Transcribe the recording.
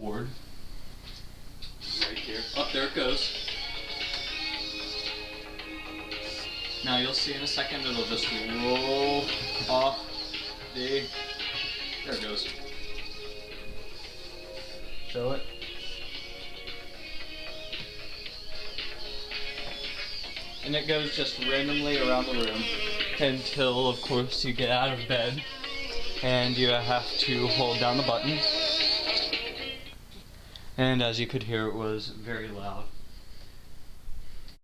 cord right here. Oh, there it goes. Now you'll see in a second it'll just roll off the... There it goes. Show it. And it goes just randomly around the room until, of course, you get out of bed and you have to hold down the button. And as you could hear, it was very loud.